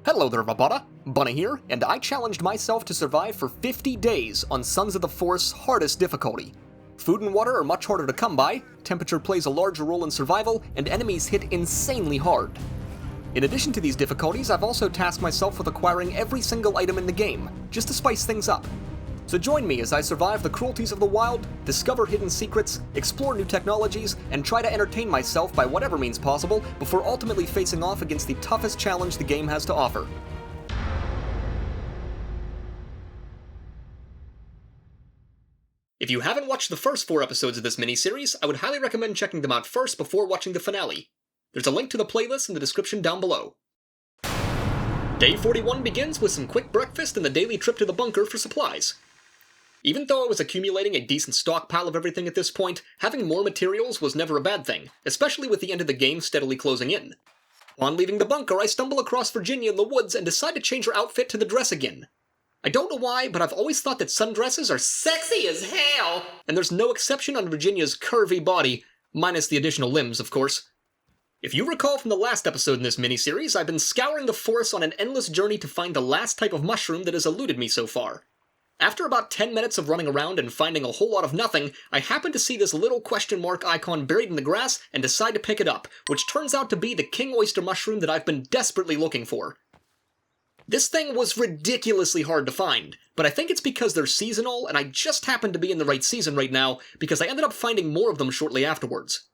Hello there, Bunneh. Bunneh here, and I challenged myself to survive for 50 days on Sons of the Force hardest difficulty. Food and water are much harder to come by, temperature plays a larger role in survival, and enemies hit insanely hard. In addition to these difficulties, I've also tasked myself with acquiring every single item in the game, just to spice things up. So join me as I survive the cruelties of the wild, discover hidden secrets, explore new technologies, and try to entertain myself by whatever means possible before ultimately facing off against the toughest challenge the game has to offer. If you haven't watched the first 4 episodes of this miniseries, I would highly recommend checking them out first before watching the finale. There's a link to the playlist in the description down below. Day 41 begins with some quick breakfast and the daily trip to the bunker for supplies. Even though I was accumulating a decent stockpile of everything at this point, having more materials was never a bad thing, especially with the end of the game steadily closing in. On leaving the bunker, I stumble across Virginia in the woods and decide to change her outfit to the dress again. I don't know why, but I've always thought that sundresses are sexy as hell, and there's no exception on Virginia's curvy body, minus the additional limbs, of course. If you recall from the last episode in this miniseries, I've been scouring the forest on an endless journey to find the last type of mushroom that has eluded me so far. After about 10 minutes of running around and finding a whole lot of nothing, I happen to see this little question mark icon buried in the grass and decide to pick it up, which turns out to be the king oyster mushroom that I've been desperately looking for. This thing was ridiculously hard to find, but I think it's because they're seasonal, and I just happen to be in the right season right now, because I ended up finding more of them shortly afterwards.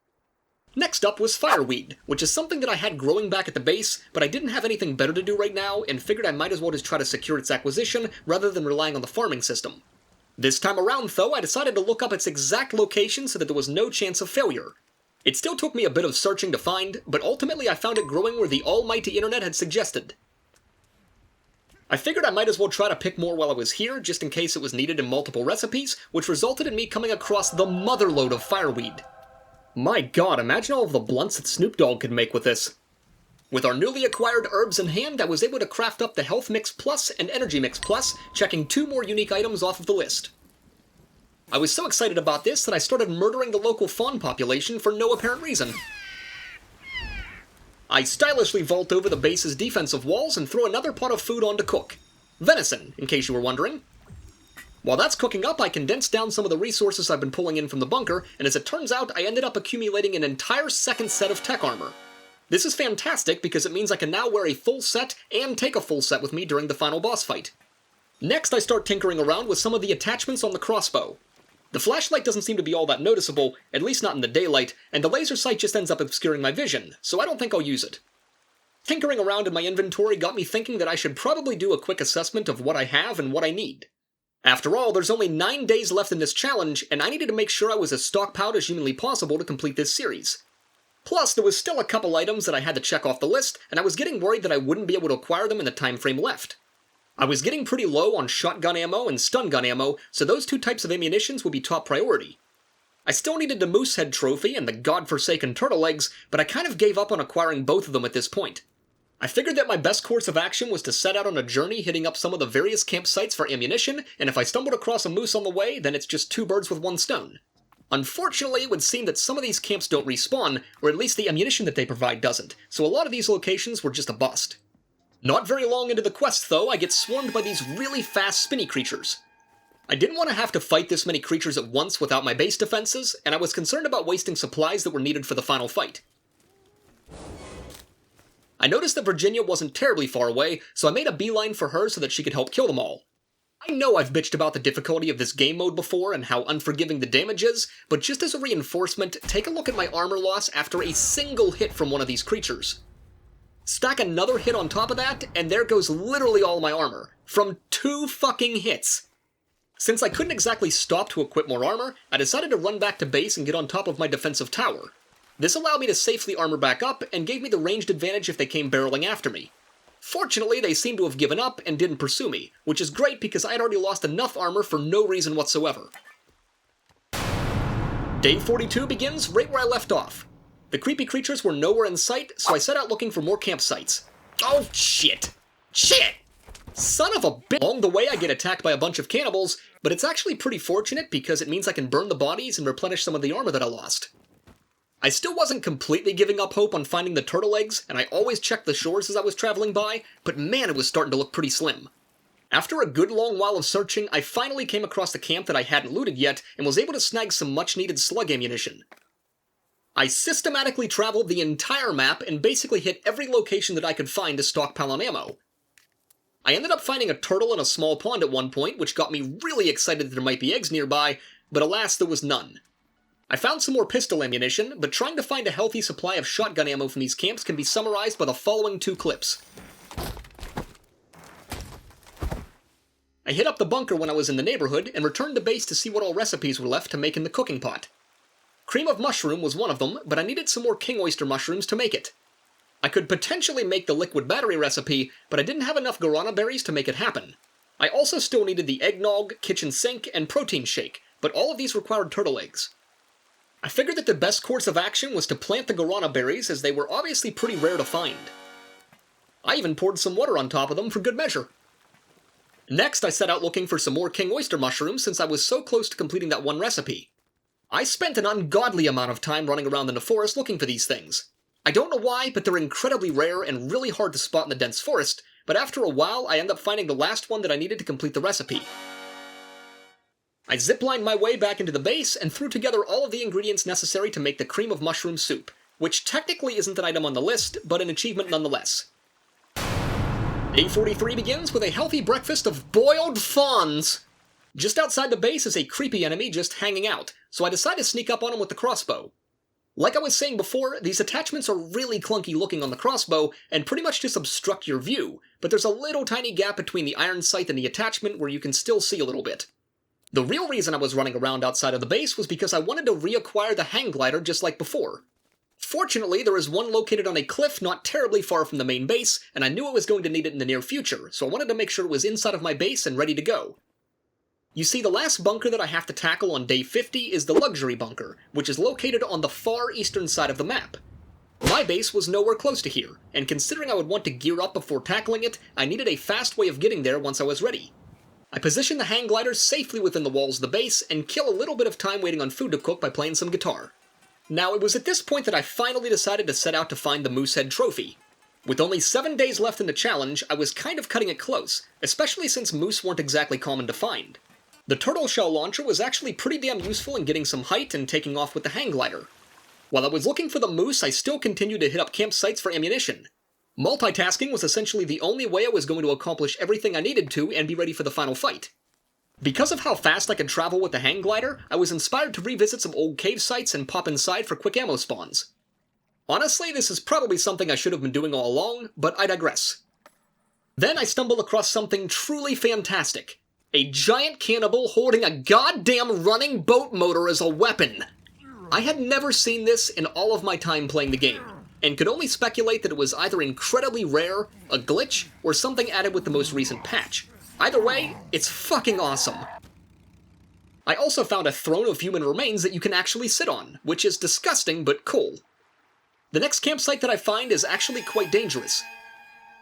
Next up was fireweed, which is something that I had growing back at the base, but I didn't have anything better to do right now, and figured I might as well just try to secure its acquisition, rather than relying on the farming system. This time around, though, I decided to look up its exact location so that there was no chance of failure. It still took me a bit of searching to find, but ultimately I found it growing where the almighty internet had suggested. I figured I might as well try to pick more while I was here, just in case it was needed in multiple recipes, which resulted in me coming across the motherload of fireweed. My god, imagine all of the blunts that Snoop Dogg could make with this. With our newly acquired herbs in hand, I was able to craft up the Health Mix Plus and Energy Mix Plus, checking 2 more unique items off of the list. I was so excited about this that I started murdering the local fawn population for no apparent reason. I stylishly vault over the base's defensive walls and throw another pot of food on to cook. Venison, in case you were wondering. While that's cooking up, I condensed down some of the resources I've been pulling in from the bunker, and as it turns out, I ended up accumulating an entire second set of tech armor. This is fantastic because it means I can now wear a full set and take a full set with me during the final boss fight. Next, I start tinkering around with some of the attachments on the crossbow. The flashlight doesn't seem to be all that noticeable, at least not in the daylight, and the laser sight just ends up obscuring my vision, so I don't think I'll use it. Tinkering around in my inventory got me thinking that I should probably do a quick assessment of what I have and what I need. After all, there's only 9 days left in this challenge, and I needed to make sure I was as stockpiled as humanly possible to complete this series. Plus, there was still a couple items that I had to check off the list, and I was getting worried that I wouldn't be able to acquire them in the time frame left. I was getting pretty low on shotgun ammo and stun gun ammo, so those 2 types of ammunitions would be top priority. I still needed the Moosehead trophy and the godforsaken turtle eggs, but I kind of gave up on acquiring both of them at this point. I figured that my best course of action was to set out on a journey hitting up some of the various campsites for ammunition, and if I stumbled across a moose on the way, then it's just 2 birds with 1 stone. Unfortunately, it would seem that some of these camps don't respawn, or at least the ammunition that they provide doesn't, so a lot of these locations were just a bust. Not very long into the quest, though, I get swarmed by these really fast spinny creatures. I didn't want to have to fight this many creatures at once without my base defenses, and I was concerned about wasting supplies that were needed for the final fight. I noticed that Virginia wasn't terribly far away, so I made a beeline for her so that she could help kill them all. I know I've bitched about the difficulty of this game mode before and how unforgiving the damage is, but just as a reinforcement, take a look at my armor loss after a single hit from one of these creatures. Stack another hit on top of that, and there goes literally all my armor, from 2 fucking hits. Since I couldn't exactly stop to equip more armor, I decided to run back to base and get on top of my defensive tower. This allowed me to safely armor back up, and gave me the ranged advantage if they came barreling after me. Fortunately, they seemed to have given up and didn't pursue me, which is great because I had already lost enough armor for no reason whatsoever. Day 42 begins right where I left off. The creepy creatures were nowhere in sight, so I set out looking for more campsites. Oh, shit! Shit! Son of a bitch! Along the way, I get attacked by a bunch of cannibals, but it's actually pretty fortunate because it means I can burn the bodies and replenish some of the armor that I lost. I still wasn't completely giving up hope on finding the turtle eggs, and I always checked the shores as I was traveling by, but man, it was starting to look pretty slim. After a good long while of searching, I finally came across the camp that I hadn't looted yet, and was able to snag some much-needed slug ammunition. I systematically traveled the entire map and basically hit every location that I could find to stockpile on ammo. I ended up finding a turtle in a small pond at one point, which got me really excited that there might be eggs nearby, but alas, there was none. I found some more pistol ammunition, but trying to find a healthy supply of shotgun ammo from these camps can be summarized by the following 2 clips. I hit up the bunker when I was in the neighborhood, and returned to base to see what all recipes were left to make in the cooking pot. Cream of mushroom was one of them, but I needed some more king oyster mushrooms to make it. I could potentially make the liquid battery recipe, but I didn't have enough guarana berries to make it happen. I also still needed the eggnog, kitchen sink, and protein shake, but all of these required turtle eggs. I figured that the best course of action was to plant the guarana berries, as they were obviously pretty rare to find. I even poured some water on top of them for good measure. Next, I set out looking for some more king oyster mushrooms since I was so close to completing that one recipe. I spent an ungodly amount of time running around in the forest looking for these things. I don't know why, but they're incredibly rare and really hard to spot in the dense forest, but after a while I ended up finding the last one that I needed to complete the recipe. I ziplined my way back into the base and threw together all of the ingredients necessary to make the cream of mushroom soup, which technically isn't an item on the list, but an achievement nonetheless. Day 43 begins with a healthy breakfast of boiled fawns! Just outside the base is a creepy enemy just hanging out, so I decide to sneak up on him with the crossbow. Like I was saying before, these attachments are really clunky looking on the crossbow, and pretty much just obstruct your view, but there's a little tiny gap between the iron sight and the attachment where you can still see a little bit. The real reason I was running around outside of the base was because I wanted to reacquire the hang glider just like before. Fortunately, there is one located on a cliff not terribly far from the main base, and I knew I was going to need it in the near future, so I wanted to make sure it was inside of my base and ready to go. You see, the last bunker that I have to tackle on day 50 is the luxury bunker, which is located on the far eastern side of the map. My base was nowhere close to here, and considering I would want to gear up before tackling it, I needed a fast way of getting there once I was ready. I position the hang glider safely within the walls of the base, and kill a little bit of time waiting on food to cook by playing some guitar. Now, it was at this point that I finally decided to set out to find the Moosehead trophy. With only 7 days left in the challenge, I was kind of cutting it close, especially since moose weren't exactly common to find. The turtle shell launcher was actually pretty damn useful in getting some height and taking off with the hang glider. While I was looking for the moose, I still continued to hit up campsites for ammunition. Multitasking was essentially the only way I was going to accomplish everything I needed to and be ready for the final fight. Because of how fast I could travel with the hang glider, I was inspired to revisit some old cave sites and pop inside for quick ammo spawns. Honestly, this is probably something I should have been doing all along, but I digress. Then I stumbled across something truly fantastic. A giant cannibal holding a goddamn running boat motor as a weapon. I had never seen this in all of my time playing the game, and could only speculate that it was either incredibly rare, a glitch, or something added with the most recent patch. Either way, it's fucking awesome. I also found a throne of human remains that you can actually sit on, which is disgusting but cool. The next campsite that I find is actually quite dangerous.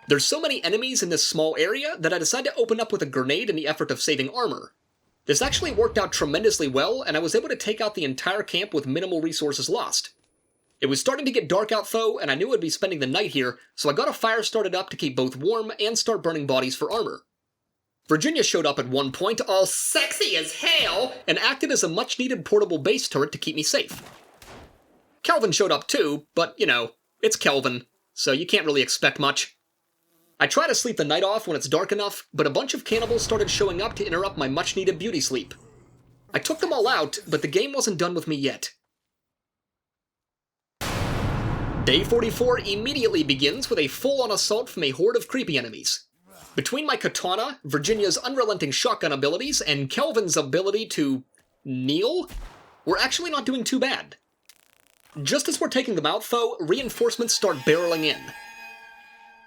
There's so many enemies in this small area that I decided to open up with a grenade in the effort of saving armor. This actually worked out tremendously well, and I was able to take out the entire camp with minimal resources lost. It was starting to get dark out though, and I knew I'd be spending the night here, so I got a fire started up to keep both warm and start burning bodies for armor. Virginia showed up at one point, all sexy as hell, and acted as a much-needed portable base turret to keep me safe. Kelvin showed up too, but, you know, it's Kelvin, so you can't really expect much. I try to sleep the night off when it's dark enough, but a bunch of cannibals started showing up to interrupt my much-needed beauty sleep. I took them all out, but the game wasn't done with me yet. Day 44 immediately begins with a full-on assault from a horde of creepy enemies. Between my katana, Virginia's unrelenting shotgun abilities, and Kelvin's ability to kneel, we're actually not doing too bad. Just as we're taking them out though, reinforcements start barreling in.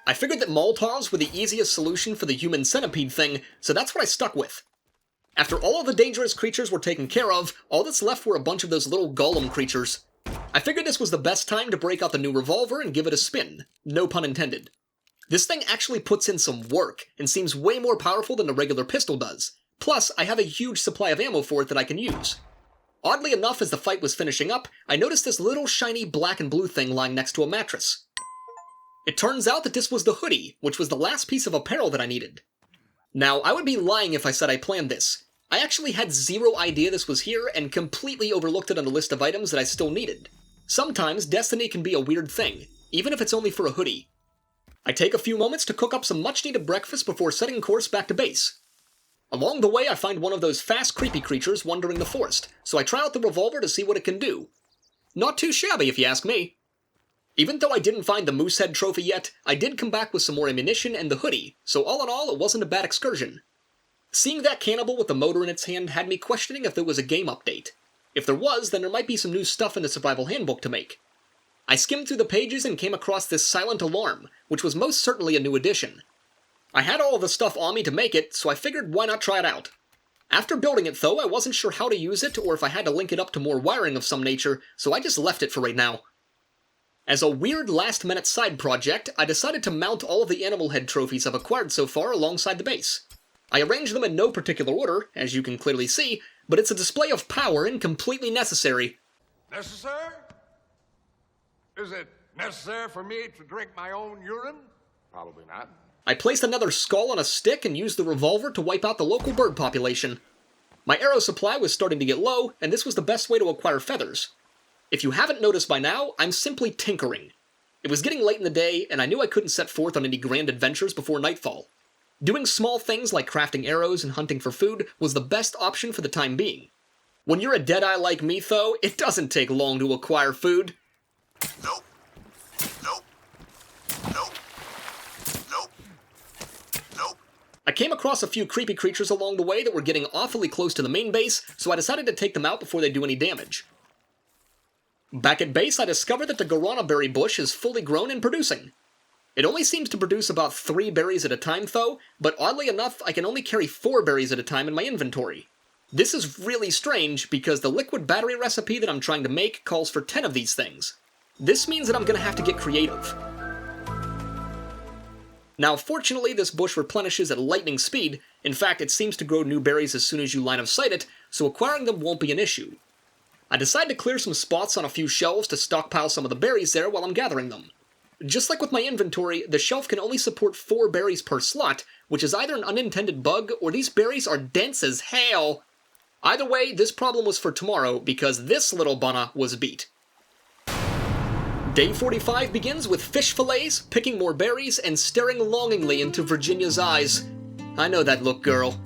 I figured that Molotovs were the easiest solution for the human centipede thing, so that's what I stuck with. After all of the dangerous creatures were taken care of, all that's left were a bunch of those little golem creatures. I figured this was the best time to break out the new revolver and give it a spin. No pun intended. This thing actually puts in some work, and seems way more powerful than a regular pistol does. Plus, I have a huge supply of ammo for it that I can use. Oddly enough, as the fight was finishing up, I noticed this little shiny black and blue thing lying next to a mattress. It turns out that this was the hoodie, which was the last piece of apparel that I needed. Now, I would be lying if I said I planned this. I actually had zero idea this was here and completely overlooked it on the list of items that I still needed. Sometimes, destiny can be a weird thing, even if it's only for a hoodie. I take a few moments to cook up some much-needed breakfast before setting course back to base. Along the way, I find one of those fast, creepy creatures wandering the forest, so I try out the revolver to see what it can do. Not too shabby, if you ask me. Even though I didn't find the Moosehead trophy yet, I did come back with some more ammunition and the hoodie, so all in all, it wasn't a bad excursion. Seeing that cannibal with the motor in its hand had me questioning if there was a game update. If there was, then there might be some new stuff in the survival handbook to make. I skimmed through the pages and came across this silent alarm, which was most certainly a new addition. I had all of the stuff on me to make it, so I figured why not try it out. After building it though, I wasn't sure how to use it or if I had to link it up to more wiring of some nature, so I just left it for right now. As a weird last-minute side project, I decided to mount all of the animal head trophies I've acquired so far alongside the base. I arranged them in no particular order, as you can clearly see, but it's a display of power and completely necessary. Necessary? Is it necessary for me to drink my own urine? Probably not. I placed another skull on a stick and used the revolver to wipe out the local bird population. My arrow supply was starting to get low, and this was the best way to acquire feathers. If you haven't noticed by now, I'm simply tinkering. It was getting late in the day, and I knew I couldn't set forth on any grand adventures before nightfall. Doing small things like crafting arrows and hunting for food was the best option for the time being. When you're a deadeye like me, though, it doesn't take long to acquire food. Nope. Nope. Nope. Nope. Nope. I came across a few creepy creatures along the way that were getting awfully close to the main base, so I decided to take them out before they do any damage. Back at base, I discovered that the guarana berry bush is fully grown and producing. It only seems to produce about 3 berries at a time though, but oddly enough, I can only carry 4 berries at a time in my inventory. This is really strange because the liquid battery recipe that I'm trying to make calls for 10 of these things. This means that I'm gonna have to get creative. Now, fortunately, this bush replenishes at lightning speed. In fact, it seems to grow new berries as soon as you line of sight it, so acquiring them won't be an issue. I decided to clear some spots on a few shelves to stockpile some of the berries there while I'm gathering them. Just like with my inventory, the shelf can only support 4 berries per slot, which is either an unintended bug or these berries are dense as hell. Either way, this problem was for tomorrow because this little Bunneh was beat. Day 45 begins with fish fillets, picking more berries, and staring longingly into Virginia's eyes. I know that look, girl.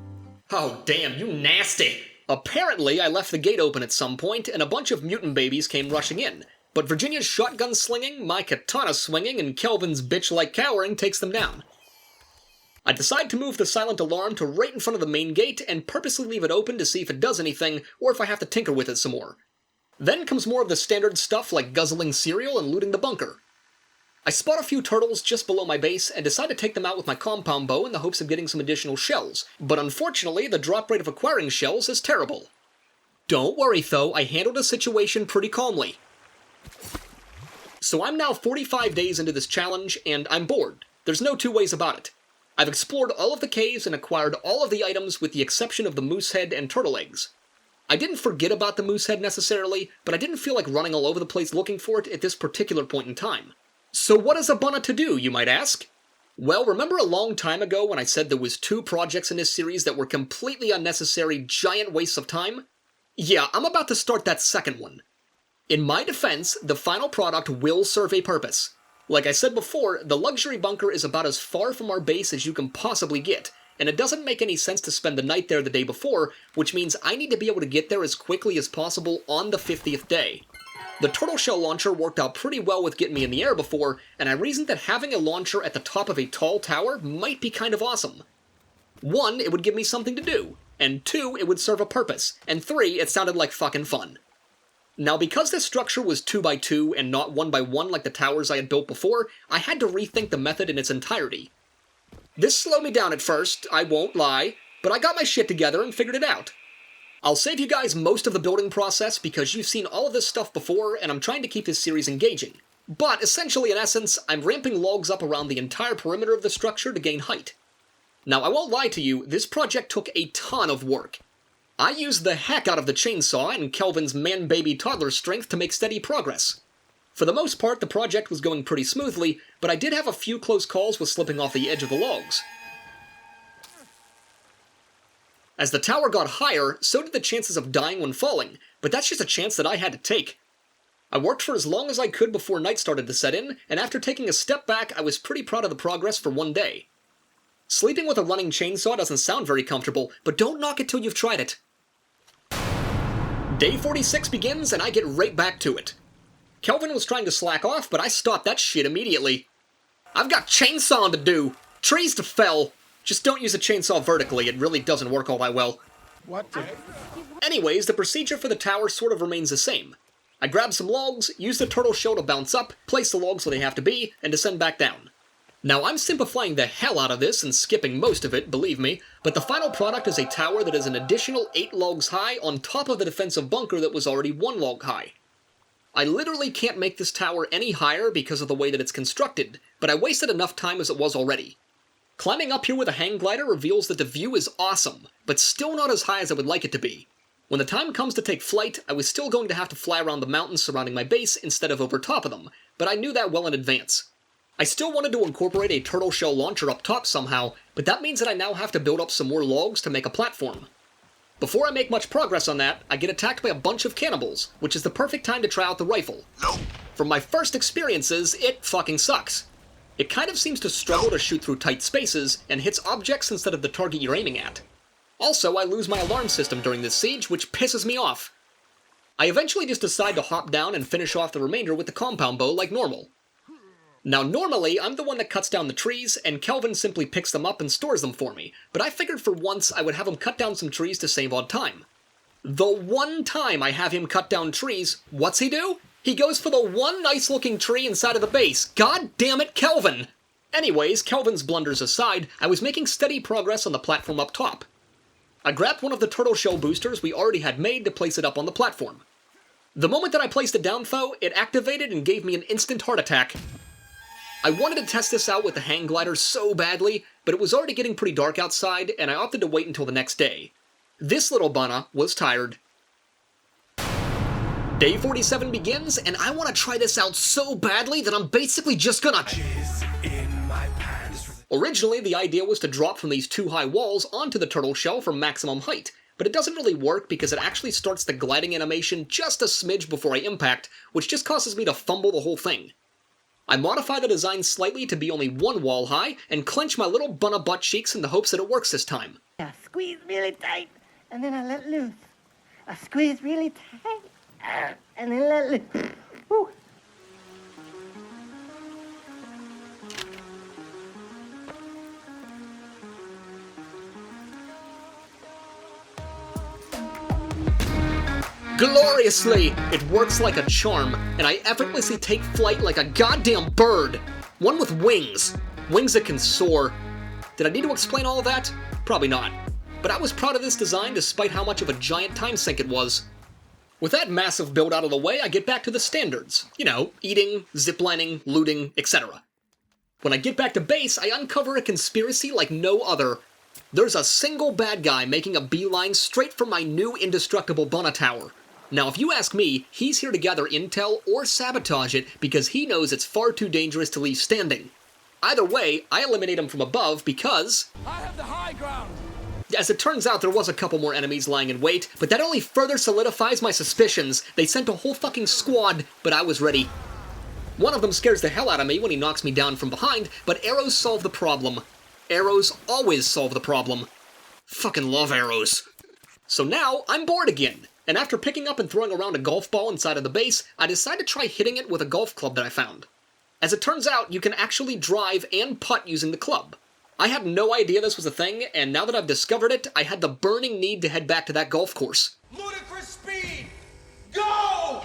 Oh damn, you nasty! Apparently, I left the gate open at some point, and a bunch of mutant babies came rushing in, but Virginia's shotgun slinging, my katana swinging, and Kelvin's bitch-like cowering takes them down. I decide to move the silent alarm to right in front of the main gate and purposely leave it open to see if it does anything, or if I have to tinker with it some more. Then comes more of the standard stuff like guzzling cereal and looting the bunker. I spot a few turtles just below my base and decide to take them out with my compound bow in the hopes of getting some additional shells, but unfortunately the drop rate of acquiring shells is terrible. Don't worry though, I handled the situation pretty calmly. So I'm now 45 days into this challenge, and I'm bored. There's no two ways about it. I've explored all of the caves and acquired all of the items with the exception of the moose head and turtle eggs. I didn't forget about the moose head necessarily, but I didn't feel like running all over the place looking for it at this particular point in time. So what is a Bunneh to do, you might ask? Well, remember a long time ago when I said there was 2 projects in this series that were completely unnecessary giant wastes of time? Yeah, I'm about to start that second one. In my defense, the final product will serve a purpose. Like I said before, the luxury bunker is about as far from our base as you can possibly get, and it doesn't make any sense to spend the night there the day before, which means I need to be able to get there as quickly as possible on the 50th day. The turtle shell launcher worked out pretty well with getting me in the air before, and I reasoned that having a launcher at the top of a tall tower might be kind of awesome. 1, it would give me something to do, and 2, it would serve a purpose, and 3, it sounded like fucking fun. Now, because this structure was 2x2 and not 1x1 like the towers I had built before, I had to rethink the method in its entirety. This slowed me down at first, I won't lie, but I got my shit together and figured it out. I'll save you guys most of the building process because you've seen all of this stuff before and I'm trying to keep this series engaging. But essentially, in essence, I'm ramping logs up around the entire perimeter of the structure to gain height. Now, I won't lie to you, this project took a ton of work. I used the heck out of the chainsaw and Kelvin's man-baby toddler strength to make steady progress. For the most part, the project was going pretty smoothly, but I did have a few close calls with slipping off the edge of the logs. As the tower got higher, so did the chances of dying when falling, but that's just a chance that I had to take. I worked for as long as I could before night started to set in, and after taking a step back, I was pretty proud of the progress for one day. Sleeping with a running chainsaw doesn't sound very comfortable, but don't knock it till you've tried it. Day 46 begins, and I get right back to it. Kelvin was trying to slack off, but I stopped that shit immediately. I've got chainsawing to do! Trees to fell! Just don't use a chainsaw vertically, it really doesn't work all that well. What the... Anyways, the procedure for the tower sort of remains the same. I grab some logs, use the turtle shell to bounce up, place the logs where they have to be, and descend back down. Now, I'm simplifying the hell out of this and skipping most of it, believe me, but the final product is a tower that is an additional 8 logs high on top of the defensive bunker that was already 1 log high. I literally can't make this tower any higher because of the way that it's constructed, but I wasted enough time as it was already. Climbing up here with a hang glider reveals that the view is awesome, but still not as high as I would like it to be. When the time comes to take flight, I was still going to have to fly around the mountains surrounding my base instead of over top of them, but I knew that well in advance. I still wanted to incorporate a turtle shell launcher up top somehow, but that means that I now have to build up some more logs to make a platform. Before I make much progress on that, I get attacked by a bunch of cannibals, which is the perfect time to try out the rifle. From my first experiences, it fucking sucks. It kind of seems to struggle to shoot through tight spaces, and hits objects instead of the target you're aiming at. Also, I lose my alarm system during this siege, which pisses me off. I eventually just decide to hop down and finish off the remainder with the compound bow like normal. Now normally, I'm the one that cuts down the trees, and Kelvin simply picks them up and stores them for me, but I figured for once I would have him cut down some trees to save on time. The one time I have him cut down trees, what's he do? He goes for the one nice-looking tree inside of the base. God damn it, Kelvin! Anyways, Kelvin's blunders aside, I was making steady progress on the platform up top. I grabbed one of the turtle shell boosters we already had made to place it up on the platform. The moment that I placed it down, though, it activated and gave me an instant heart attack. I wanted to test this out with the hang glider so badly, but it was already getting pretty dark outside, and I opted to wait until the next day. This little Bunneh was tired. Day 47 begins, and I want to try this out so badly that I'm basically just gonna... Originally, the idea was to drop from these 2 high walls onto the turtle shell for maximum height, but it doesn't really work because it actually starts the gliding animation just a smidge before I impact, which just causes me to fumble the whole thing. I modify the design slightly to be only 1 wall high, and clench my little Bunneh butt cheeks in the hopes that it works this time. I squeeze really tight, and then I let loose. I squeeze really tight, and then let loose. Woo. Gloriously! It works like a charm, and I effortlessly take flight like a goddamn bird! One with wings. Wings that can soar. Did I need to explain all of that? Probably not. But I was proud of this design despite how much of a giant time sink it was. With that massive build out of the way, I get back to the standards. You know, eating, ziplining, looting, etc. When I get back to base, I uncover a conspiracy like no other. There's a single bad guy making a beeline straight for my new indestructible Bunneh tower. Now, if you ask me, he's here to gather intel or sabotage it because he knows it's far too dangerous to leave standing. Either way, I eliminate him from above because... I have the high ground! As it turns out, there was a couple more enemies lying in wait, but that only further solidifies my suspicions. They sent a whole fucking squad, but I was ready. One of them scares the hell out of me when he knocks me down from behind, but arrows solve the problem. Arrows always solve the problem. Fucking love arrows. So now, I'm bored again. And after picking up and throwing around a golf ball inside of the base, I decide to try hitting it with a golf club that I found. As it turns out, you can actually drive and putt using the club. I had no idea this was a thing, and now that I've discovered it, I had the burning need to head back to that golf course. Ludicrous speed! Go!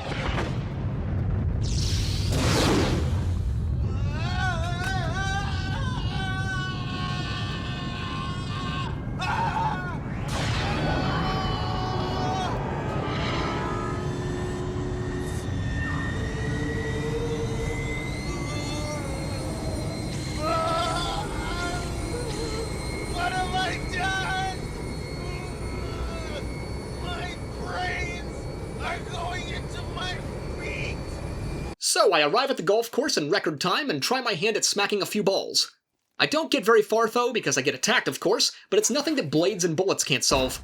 So I arrive at the golf course in record time and try my hand at smacking a few balls. I don't get very far though, because I get attacked of course, but it's nothing that blades and bullets can't solve.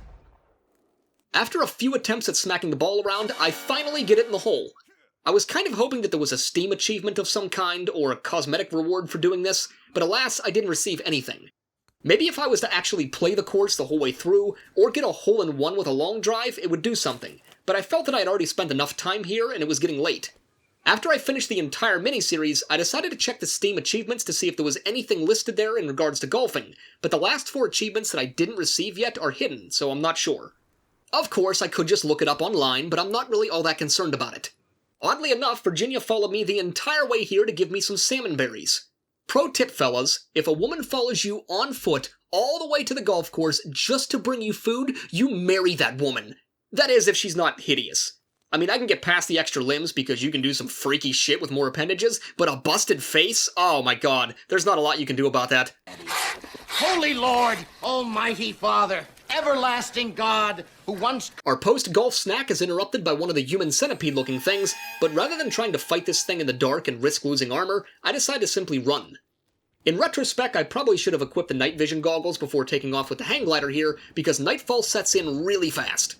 After a few attempts at smacking the ball around, I finally get it in the hole. I was kind of hoping that there was a Steam achievement of some kind, or a cosmetic reward for doing this, but alas, I didn't receive anything. Maybe if I was to actually play the course the whole way through, or get a hole-in-one with a long drive, it would do something, but I felt that I had already spent enough time here and it was getting late. After I finished the entire miniseries, I decided to check the Steam achievements to see if there was anything listed there in regards to golfing, but the last 4 achievements that I didn't receive yet are hidden, so I'm not sure. Of course, I could just look it up online, but I'm not really all that concerned about it. Oddly enough, Virginia followed me the entire way here to give me some salmon berries. Pro tip, fellas, if a woman follows you on foot all the way to the golf course just to bring you food, you marry that woman. That is, if she's not hideous. I mean, I can get past the extra limbs because you can do some freaky shit with more appendages, but a busted face? Oh my god, there's not a lot you can do about that. Holy Lord, Almighty Father, everlasting God, who once... Our post-golf snack is interrupted by one of the human centipede-looking things, but rather than trying to fight this thing in the dark and risk losing armor, I decide to simply run. In retrospect, I probably should have equipped the night vision goggles before taking off with the hang glider here, because nightfall sets in really fast.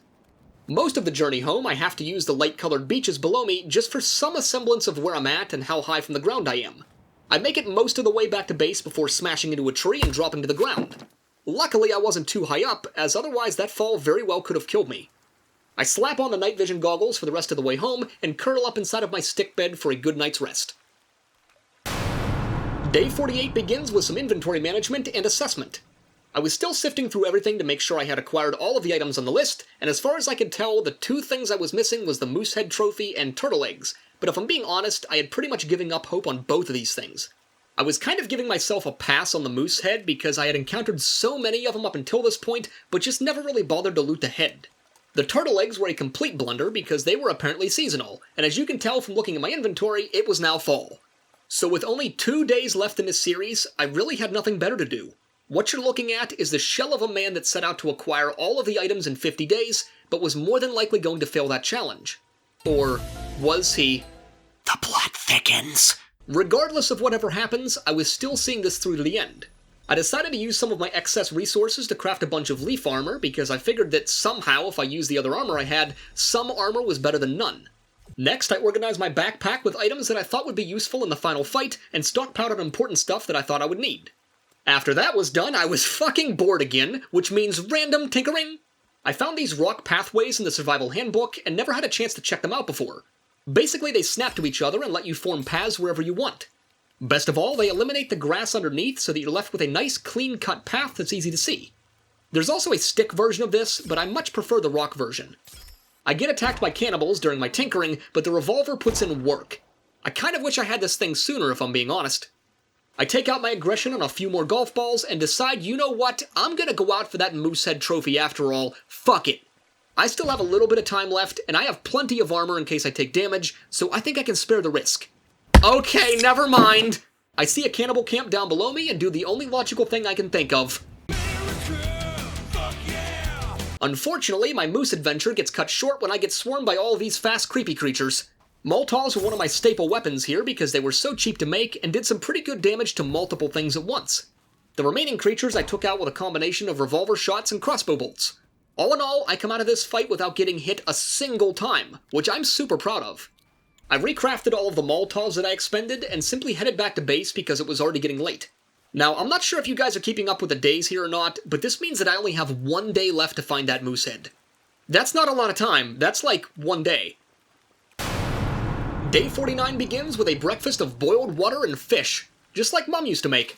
Most of the journey home, I have to use the light-colored beaches below me just for some semblance of where I'm at and how high from the ground I am. I make it most of the way back to base before smashing into a tree and dropping to the ground. Luckily, I wasn't too high up, as otherwise that fall very well could have killed me. I slap on the night vision goggles for the rest of the way home and curl up inside of my stick bed for a good night's rest. Day 48 begins with some inventory management and assessment. I was still sifting through everything to make sure I had acquired all of the items on the list, and as far as I could tell, the 2 things I was missing was the moose head trophy and turtle eggs, but if I'm being honest, I had pretty much given up hope on both of these things. I was kind of giving myself a pass on the moose head because I had encountered so many of them up until this point, but just never really bothered to loot the head. The turtle eggs were a complete blunder because they were apparently seasonal, and as you can tell from looking at my inventory, it was now fall. So with only 2 days left in this series, I really had nothing better to do. What you're looking at is the shell of a man that set out to acquire all of the items in 50 days, but was more than likely going to fail that challenge. Or was he? The plot thickens. Regardless of whatever happens, I was still seeing this through to the end. I decided to use some of my excess resources to craft a bunch of leaf armor because I figured that somehow if I used the other armor I had, some armor was better than none. Next, I organized my backpack with items that I thought would be useful in the final fight and stockpiled important stuff that I thought I would need. After that was done, I was fucking bored again, which means random tinkering. I found these rock pathways in the survival handbook and never had a chance to check them out before. Basically, they snap to each other and let you form paths wherever you want. Best of all, they eliminate the grass underneath so that you're left with a nice clean-cut path that's easy to see. There's also a stick version of this, but I much prefer the rock version. I get attacked by cannibals during my tinkering, but the revolver puts in work. I kind of wish I had this thing sooner if I'm being honest. I take out my aggression on a few more golf balls and decide, you know what, I'm gonna go out for that Moosehead trophy after all. Fuck it. I still have a little bit of time left, and I have plenty of armor in case I take damage, so I think I can spare the risk. Okay, never mind. I see a cannibal camp down below me and do the only logical thing I can think of. Unfortunately, my moose adventure gets cut short when I get swarmed by all of these fast, creepy creatures. Molotovs were one of my staple weapons here because they were so cheap to make and did some pretty good damage to multiple things at once. The remaining creatures I took out with a combination of revolver shots and crossbow bolts. All in all, I come out of this fight without getting hit a single time, which I'm super proud of. I recrafted all of the Molotovs that I expended and simply headed back to base because it was already getting late. Now, I'm not sure if you guys are keeping up with the days here or not, but this means that I only have 1 day left to find that moosehead. That's not a lot of time, that's like 1 day. Day 49 begins with a breakfast of boiled water and fish, just like Mom used to make.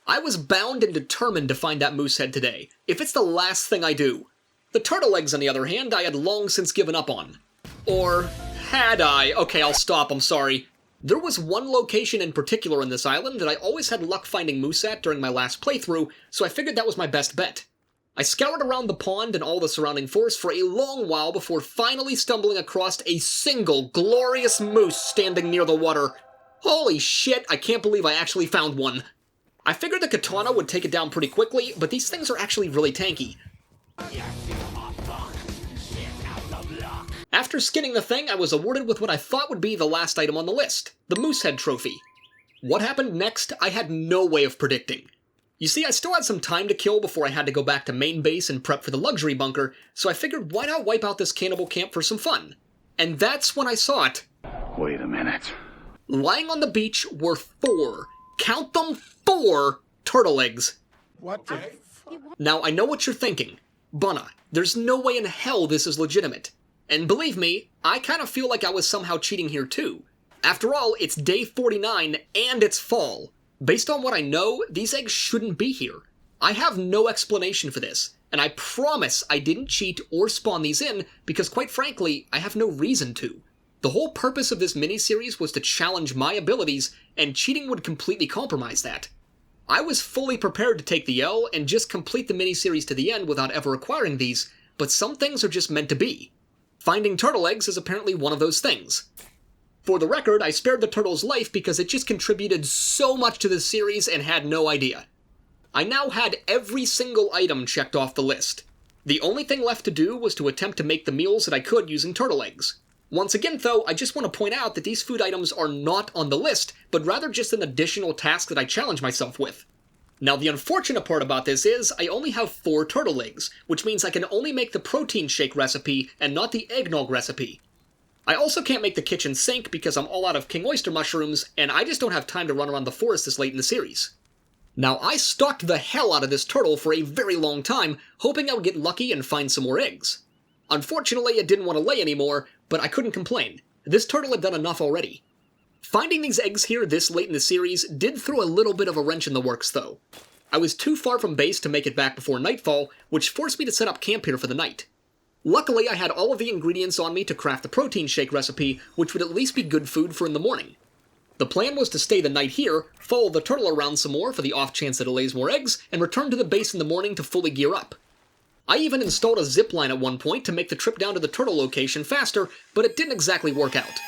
I was bound and determined to find that moosehead today, if it's the last thing I do. The turtle eggs, on the other hand, I had long since given up on. Or had I? Okay, I'll stop, I'm sorry. There was one location in particular on this island that I always had luck finding moose at during my last playthrough, so I figured that was my best bet. I scoured around the pond and all the surrounding forest for a long while before finally stumbling across a single glorious moose standing near the water. Holy shit, I can't believe I actually found one. I figured the katana would take it down pretty quickly, but these things are actually really tanky. After skinning the thing, I was awarded with what I thought would be the last item on the list, the Moosehead Trophy. What happened next, I had no way of predicting. You see, I still had some time to kill before I had to go back to main base and prep for the luxury bunker, so I figured why not wipe out this cannibal camp for some fun? And that's when I saw it. Wait a minute. Lying on the beach were 4, count them 4, turtle eggs. What the Now, I know what you're thinking. Bunneh, there's no way in hell this is legitimate. And believe me, I kind of feel like I was somehow cheating here too. After all, it's day 49 and it's fall. Based on what I know, these eggs shouldn't be here. I have no explanation for this, and I promise I didn't cheat or spawn these in because quite frankly, I have no reason to. The whole purpose of this miniseries was to challenge my abilities, and cheating would completely compromise that. I was fully prepared to take the L and just complete the miniseries to the end without ever acquiring these, but some things are just meant to be. Finding turtle eggs is apparently one of those things. For the record, I spared the turtle's life because it just contributed so much to this series and had no idea. I now had every single item checked off the list. The only thing left to do was to attempt to make the meals that I could using turtle eggs. Once again though, I just want to point out that these food items are not on the list, but rather just an additional task that I challenge myself with. Now the unfortunate part about this is, I only have 4 turtle eggs, which means I can only make the protein shake recipe and not the eggnog recipe. I also can't make the kitchen sink because I'm all out of king oyster mushrooms, and I just don't have time to run around the forest this late in the series. Now I stalked the hell out of this turtle for a very long time, hoping I would get lucky and find some more eggs. Unfortunately, it didn't want to lay anymore, but I couldn't complain. This turtle had done enough already. Finding these eggs here this late in the series did throw a little bit of a wrench in the works though. I was too far from base to make it back before nightfall, which forced me to set up camp here for the night. Luckily, I had all of the ingredients on me to craft the protein shake recipe, which would at least be good food for in the morning. The plan was to stay the night here, follow the turtle around some more for the off chance that it lays more eggs, and return to the base in the morning to fully gear up. I even installed a zip line at one point to make the trip down to the turtle location faster, but it didn't exactly work out.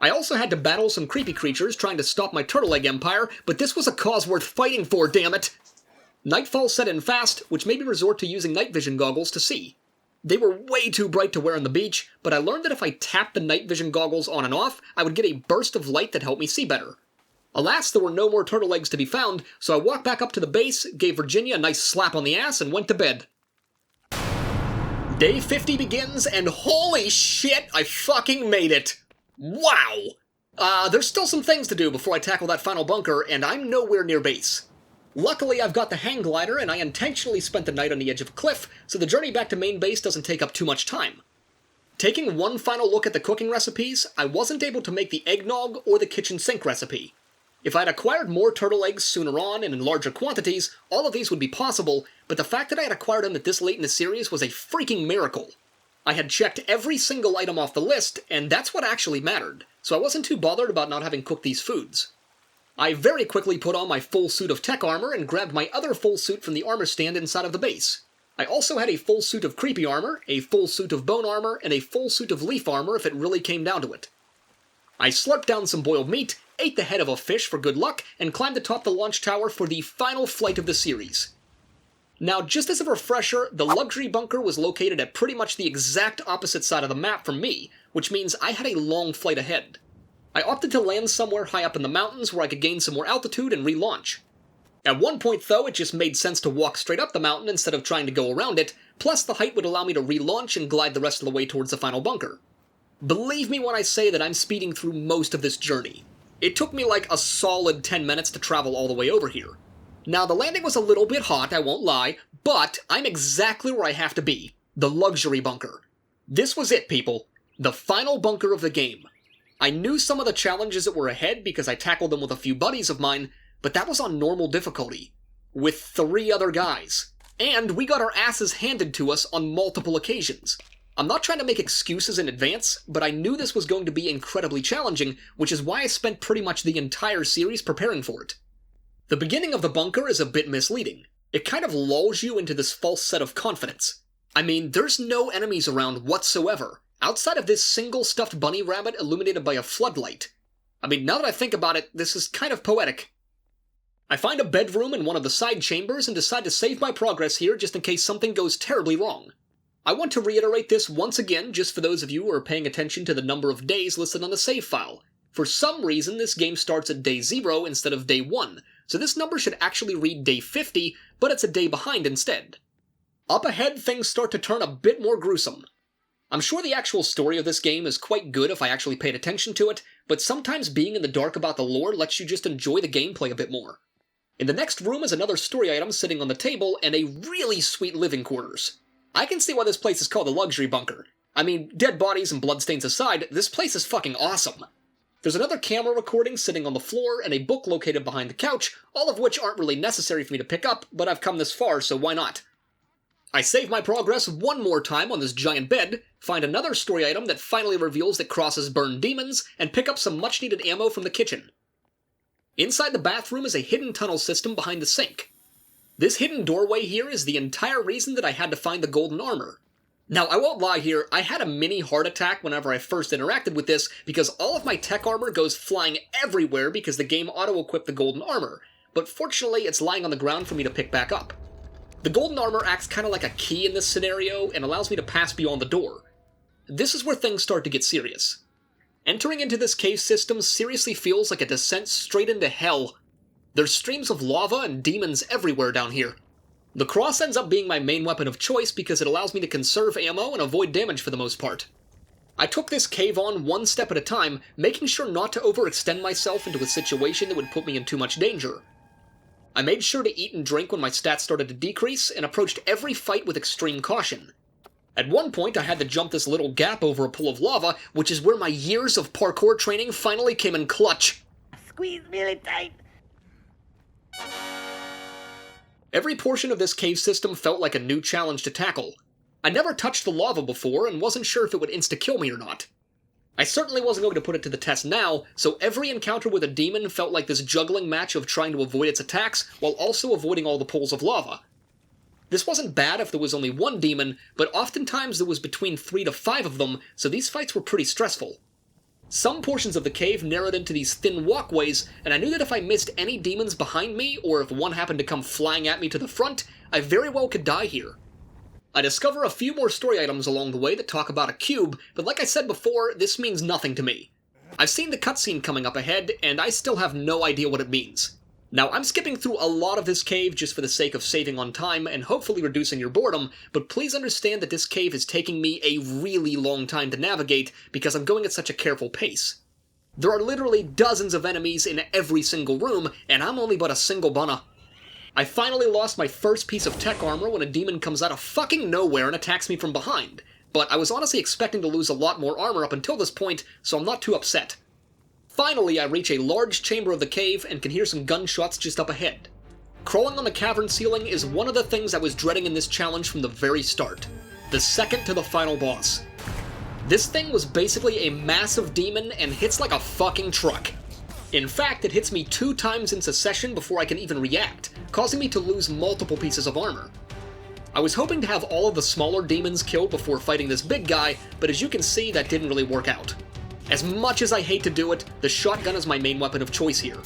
I also had to battle some creepy creatures trying to stop my turtle egg empire, but this was a cause worth fighting for, damn it! Nightfall set in fast, which made me resort to using night vision goggles to see. They were way too bright to wear on the beach, but I learned that if I tapped the night vision goggles on and off, I would get a burst of light that helped me see better. Alas, there were no more turtle eggs to be found, so I walked back up to the base, gave Virginia a nice slap on the ass, and went to bed. Day 50 begins, and holy shit, I fucking made it! Wow! There's still some things to do before I tackle that final bunker, and I'm nowhere near base. Luckily, I've got the hang glider, and I intentionally spent the night on the edge of a cliff, so the journey back to main base doesn't take up too much time. Taking one final look at the cooking recipes, I wasn't able to make the eggnog or the kitchen sink recipe. If I'd acquired more turtle eggs sooner on and in larger quantities, all of these would be possible, but the fact that I had acquired them at this late in the series was a freaking miracle. I had checked every single item off the list, and that's what actually mattered, so I wasn't too bothered about not having cooked these foods. I very quickly put on my full suit of tech armor and grabbed my other full suit from the armor stand inside of the base. I also had a full suit of creepy armor, a full suit of bone armor, and a full suit of leaf armor if it really came down to it. I slurped down some boiled meat, ate the head of a fish for good luck, and climbed atop the launch tower for the final flight of the series. Now, just as a refresher, the luxury bunker was located at pretty much the exact opposite side of the map from me, which means I had a long flight ahead. I opted to land somewhere high up in the mountains where I could gain some more altitude and relaunch. At one point though, it just made sense to walk straight up the mountain instead of trying to go around it, plus the height would allow me to relaunch and glide the rest of the way towards the final bunker. Believe me when I say that I'm speeding through most of this journey. It took me like a solid 10 minutes to travel all the way over here. Now the landing was a little bit hot, I won't lie, but I'm exactly where I have to be. The luxury bunker. This was it, people. The final bunker of the game. I knew some of the challenges that were ahead because I tackled them with a few buddies of mine, but that was on normal difficulty. With 3 other guys. And we got our asses handed to us on multiple occasions. I'm not trying to make excuses in advance, but I knew this was going to be incredibly challenging, which is why I spent pretty much the entire series preparing for it. The beginning of the bunker is a bit misleading. It kind of lulls you into this false set of confidence. I mean, there's no enemies around whatsoever, outside of this single stuffed bunny rabbit illuminated by a floodlight. I mean, now that I think about it, this is kind of poetic. I find a bedroom in one of the side chambers and decide to save my progress here just in case something goes terribly wrong. I want to reiterate this once again just for those of you who are paying attention to the number of days listed on the save file. For some reason, this game starts at day 0 instead of day 1, so this number should actually read day 50, but it's a day behind instead. Up ahead, things start to turn a bit more gruesome. I'm sure the actual story of this game is quite good if I actually paid attention to it, but sometimes being in the dark about the lore lets you just enjoy the gameplay a bit more. In the next room is another story item sitting on the table and a really sweet living quarters. I can see why this place is called a luxury bunker. I mean, dead bodies and bloodstains aside, this place is fucking awesome. There's another camera recording sitting on the floor and a book located behind the couch, all of which aren't really necessary for me to pick up, but I've come this far, so why not? I save my progress one more time on this giant bed, find another story item that finally reveals that crosses burn demons, and pick up some much-needed ammo from the kitchen. Inside the bathroom is a hidden tunnel system behind the sink. This hidden doorway here is the entire reason that I had to find the golden armor. Now, I won't lie here, I had a mini heart attack whenever I first interacted with this, because all of my tech armor goes flying everywhere because the game auto-equipped the golden armor, but fortunately it's lying on the ground for me to pick back up. The golden armor acts kinda like a key in this scenario and allows me to pass beyond the door. This is where things start to get serious. Entering into this cave system seriously feels like a descent straight into hell. There's streams of lava and demons everywhere down here. The cross ends up being my main weapon of choice because it allows me to conserve ammo and avoid damage for the most part. I took this cave on one step at a time, making sure not to overextend myself into a situation that would put me in too much danger. I made sure to eat and drink when my stats started to decrease, and approached every fight with extreme caution. At one point, I had to jump this little gap over a pool of lava, which is where my years of parkour training finally came in clutch. Squeeze really tight. Every portion of this cave system felt like a new challenge to tackle. I never touched the lava before, and wasn't sure if it would insta-kill me or not. I certainly wasn't going to put it to the test now, so every encounter with a demon felt like this juggling match of trying to avoid its attacks, while also avoiding all the pools of lava. This wasn't bad if there was only one demon, but oftentimes there was between 3 to 5 of them, so these fights were pretty stressful. Some portions of the cave narrowed into these thin walkways, and I knew that if I missed any demons behind me, or if one happened to come flying at me to the front, I very well could die here. I discover a few more story items along the way that talk about a cube, but like I said before, this means nothing to me. I've seen the cutscene coming up ahead, and I still have no idea what it means. Now, I'm skipping through a lot of this cave just for the sake of saving on time and hopefully reducing your boredom, but please understand that this cave is taking me a really long time to navigate because I'm going at such a careful pace. There are literally dozens of enemies in every single room, and I'm only but a single Bunneh. I finally lost my first piece of tech armor when a demon comes out of fucking nowhere and attacks me from behind, but I was honestly expecting to lose a lot more armor up until this point, so I'm not too upset. Finally, I reach a large chamber of the cave and can hear some gunshots just up ahead. Crawling on the cavern ceiling is one of the things I was dreading in this challenge from the very start. The second to the final boss. This thing was basically a massive demon and hits like a fucking truck. In fact, it hits me 2 times in succession before I can even react, causing me to lose multiple pieces of armor. I was hoping to have all of the smaller demons killed before fighting this big guy, but as you can see, that didn't really work out. As much as I hate to do it, the shotgun is my main weapon of choice here.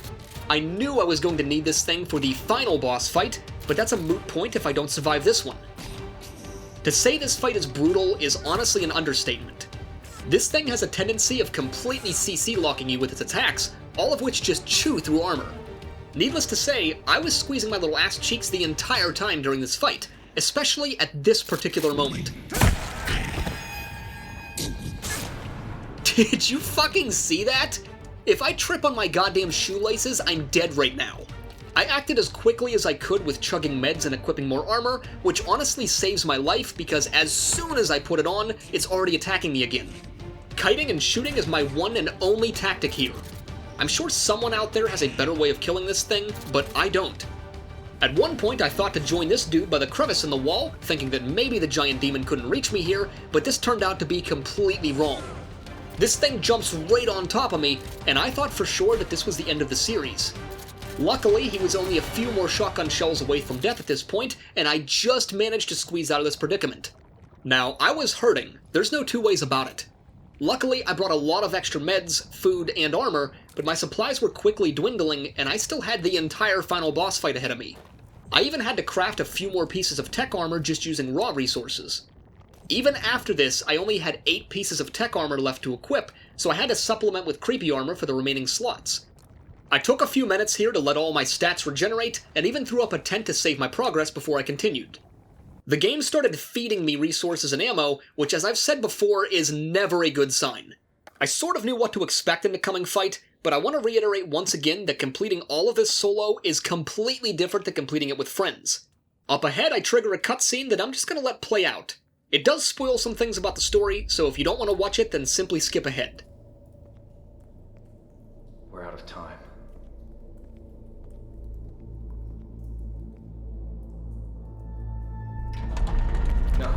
I knew I was going to need this thing for the final boss fight, but that's a moot point if I don't survive this one. To say this fight is brutal is honestly an understatement. This thing has a tendency of completely CC locking you with its attacks, all of which just chew through armor. Needless to say, I was squeezing my little ass cheeks the entire time during this fight, especially at this particular moment. Did you fucking see that? If I trip on my goddamn shoelaces, I'm dead right now. I acted as quickly as I could with chugging meds and equipping more armor, which honestly saves my life because as soon as I put it on, it's already attacking me again. Kiting and shooting is my one and only tactic here. I'm sure someone out there has a better way of killing this thing, but I don't. At one point I thought to join this dude by the crevice in the wall, thinking that maybe the giant demon couldn't reach me here, but this turned out to be completely wrong. This thing jumps right on top of me, and I thought for sure that this was the end of the series. Luckily, he was only a few more shotgun shells away from death at this point, and I just managed to squeeze out of this predicament. Now, I was hurting, there's no two ways about it. Luckily, I brought a lot of extra meds, food, and armor, but my supplies were quickly dwindling, and I still had the entire final boss fight ahead of me. I even had to craft a few more pieces of tech armor just using raw resources. Even after this, I only had 8 pieces of tech armor left to equip, so I had to supplement with creepy armor for the remaining slots. I took a few minutes here to let all my stats regenerate, and even threw up a tent to save my progress before I continued. The game started feeding me resources and ammo, which as I've said before is never a good sign. I sort of knew what to expect in the coming fight, but I want to reiterate once again that completing all of this solo is completely different than completing it with friends. Up ahead, I trigger a cutscene that I'm just going to let play out. It does spoil some things about the story, so if you don't want to watch it, then simply skip ahead. We're out of time. No.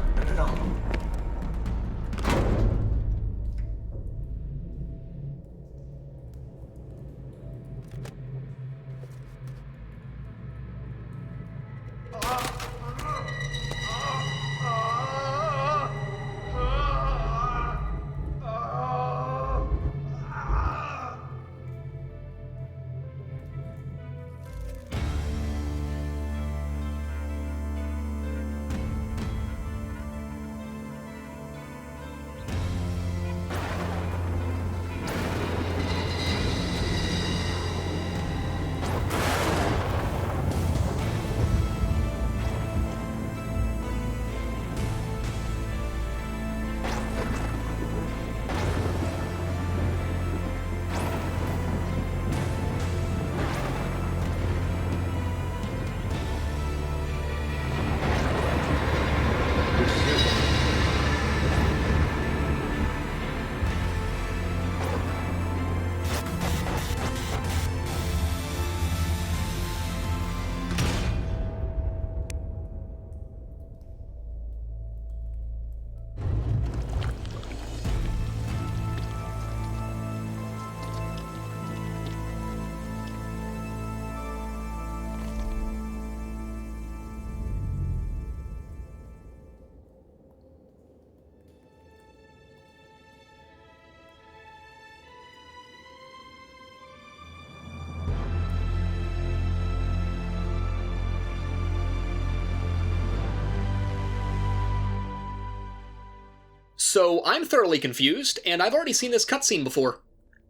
So I'm thoroughly confused, and I've already seen this cutscene before.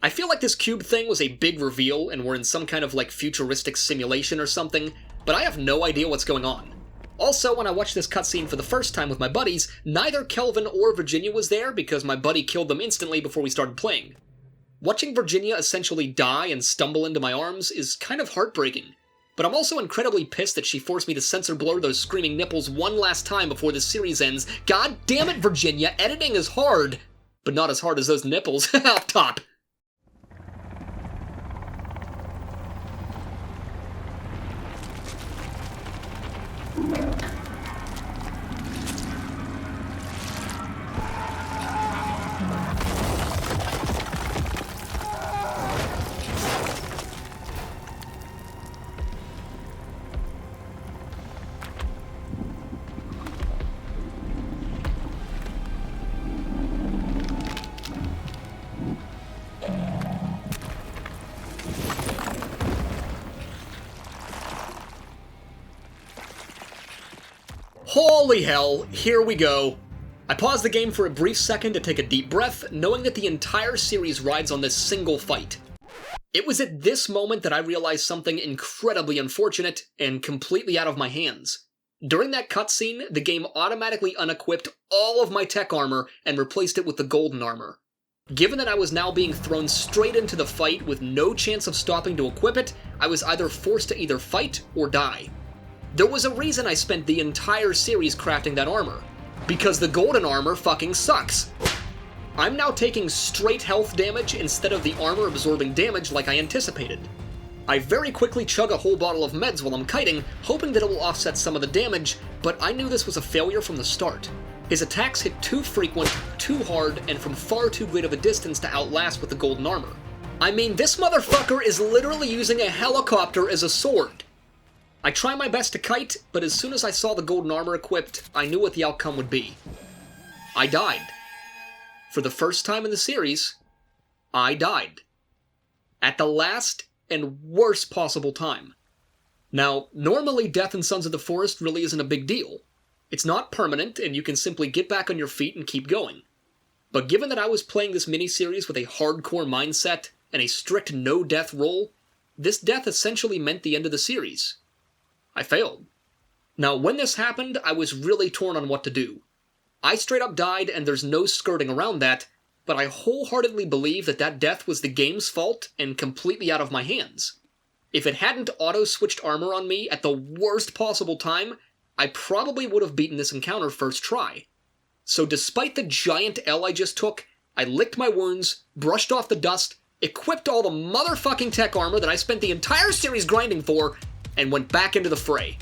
I feel like this cube thing was a big reveal and we're in some kind of like futuristic simulation or something, but I have no idea what's going on. Also, when I watched this cutscene for the first time with my buddies, neither Kelvin or Virginia was there because my buddy killed them instantly before we started playing. Watching Virginia essentially die and stumble into my arms is kind of heartbreaking, but I'm also incredibly pissed that she forced me to censor blur those screaming nipples one last time before the series ends. God damn it, Virginia, editing is hard! But not as hard as those nipples up top. Holy hell, here we go. I paused the game for a brief second to take a deep breath, knowing that the entire series rides on this single fight. It was at this moment that I realized something incredibly unfortunate and completely out of my hands. During that cutscene, the game automatically unequipped all of my tech armor and replaced it with the golden armor. Given that I was now being thrown straight into the fight with no chance of stopping to equip it, I was either forced to either fight or die. There was a reason I spent the entire series crafting that armor. Because the golden armor fucking sucks. I'm now taking straight health damage instead of the armor absorbing damage like I anticipated. I very quickly chug a whole bottle of meds while I'm kiting, hoping that it will offset some of the damage, but I knew this was a failure from the start. His attacks hit too frequent, too hard, and from far too great of a distance to outlast with the golden armor. I mean, this motherfucker is literally using a helicopter as a sword. I try my best to kite, but as soon as I saw the golden armor equipped, I knew what the outcome would be. I died. For the first time in the series, I died. At the last and worst possible time. Now, normally death in Sons of the Forest really isn't a big deal. It's not permanent, and you can simply get back on your feet and keep going. But given that I was playing this miniseries with a hardcore mindset and a strict no-death rule, this death essentially meant the end of the series. I failed. Now, when this happened, I was really torn on what to do. I straight up died, and there's no skirting around that, but I wholeheartedly believe that that death was the game's fault and completely out of my hands. If it hadn't auto-switched armor on me at the worst possible time, I probably would have beaten this encounter first try. So despite the giant L I just took, I licked my wounds, brushed off the dust, equipped all the motherfucking tech armor that I spent the entire series grinding for, and went back into the fray.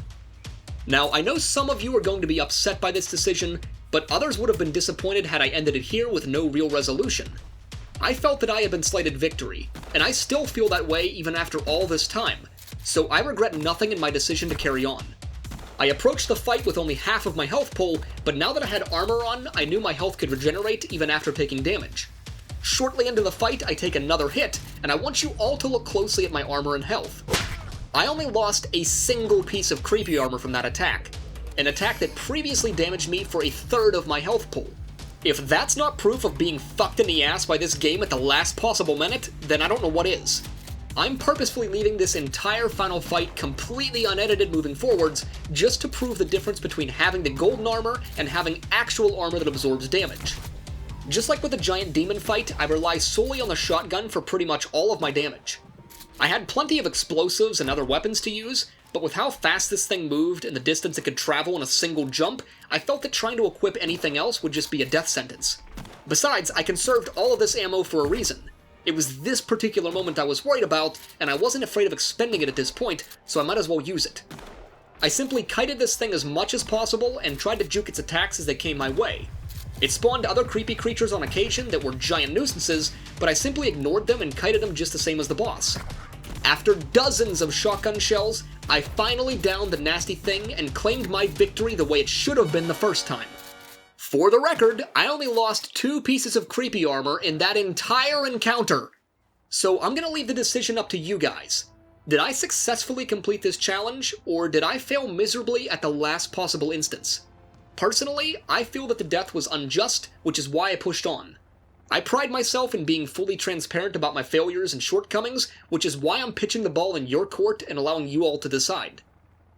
Now, I know some of you are going to be upset by this decision, but others would have been disappointed had I ended it here with no real resolution. I felt that I had been slighted victory, and I still feel that way even after all this time, so I regret nothing in my decision to carry on. I approached the fight with only half of my health pool, but now that I had armor on, I knew my health could regenerate even after taking damage. Shortly into the fight, I take another hit, and I want you all to look closely at my armor and health. I only lost a single piece of creepy armor from that attack, an attack that previously damaged me for a third of my health pool. If that's not proof of being fucked in the ass by this game at the last possible minute, then I don't know what is. I'm purposefully leaving this entire final fight completely unedited moving forwards, just to prove the difference between having the golden armor and having actual armor that absorbs damage. Just like with the giant demon fight, I rely solely on the shotgun for pretty much all of my damage. I had plenty of explosives and other weapons to use, but with how fast this thing moved and the distance it could travel in a single jump, I felt that trying to equip anything else would just be a death sentence. Besides, I conserved all of this ammo for a reason. It was this particular moment I was worried about, and I wasn't afraid of expending it at this point, so I might as well use it. I simply kited this thing as much as possible and tried to juke its attacks as they came my way. It spawned other creepy creatures on occasion that were giant nuisances, but I simply ignored them and kited them just the same as the boss. After dozens of shotgun shells, I finally downed the nasty thing and claimed my victory the way it should have been the first time. For the record, I only lost 2 pieces of creepy armor in that entire encounter. So I'm gonna leave the decision up to you guys. Did I successfully complete this challenge, or did I fail miserably at the last possible instance? Personally, I feel that the death was unjust, which is why I pushed on. I pride myself in being fully transparent about my failures and shortcomings, which is why I'm pitching the ball in your court and allowing you all to decide.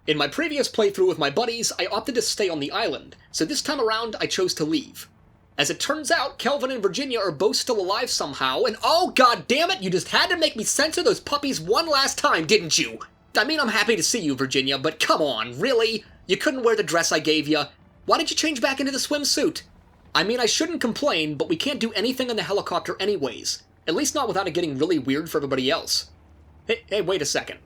In my previous playthrough with my buddies, I opted to stay on the island, so this time around I chose to leave. As it turns out, Kelvin and Virginia are both still alive somehow, and oh god damn it, you just had to make me censor those puppies one last time, didn't you? I mean, I'm happy to see you, Virginia, but come on, really? You couldn't wear the dress I gave you? Why did you change back into the swimsuit? I mean, I shouldn't complain, but we can't do anything in the helicopter anyways. At least not without it getting really weird for everybody else. Hey, wait a second.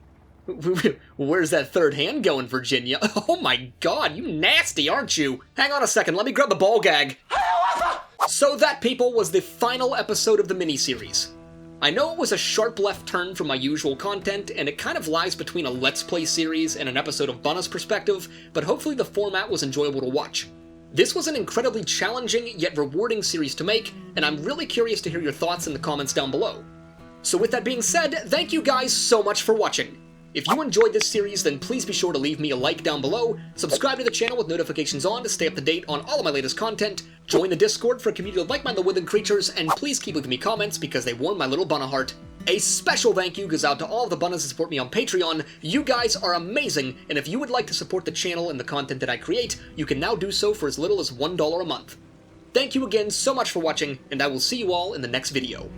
Where's that third hand going, Virginia? Oh my god, you nasty, aren't you? Hang on a second, let me grab the ball gag. So that, people, was the final episode of the miniseries. I know it was a sharp left turn from my usual content, and it kind of lies between a Let's Play series and an episode of Bunneh's perspective, but hopefully the format was enjoyable to watch. This was an incredibly challenging yet rewarding series to make, and I'm really curious to hear your thoughts in the comments down below. So with that being said, thank you guys so much for watching. If you enjoyed this series, then please be sure to leave me a like down below, subscribe to the channel with notifications on to stay up to date on all of my latest content, join the Discord for a community of like-minded woodland creatures, and please keep leaving me comments because they warm my little Bunneh heart. A special thank you goes out to all of the Bunnehs that support me on Patreon. You guys are amazing, and if you would like to support the channel and the content that I create, you can now do so for as little as $1 a month. Thank you again so much for watching, and I will see you all in the next video.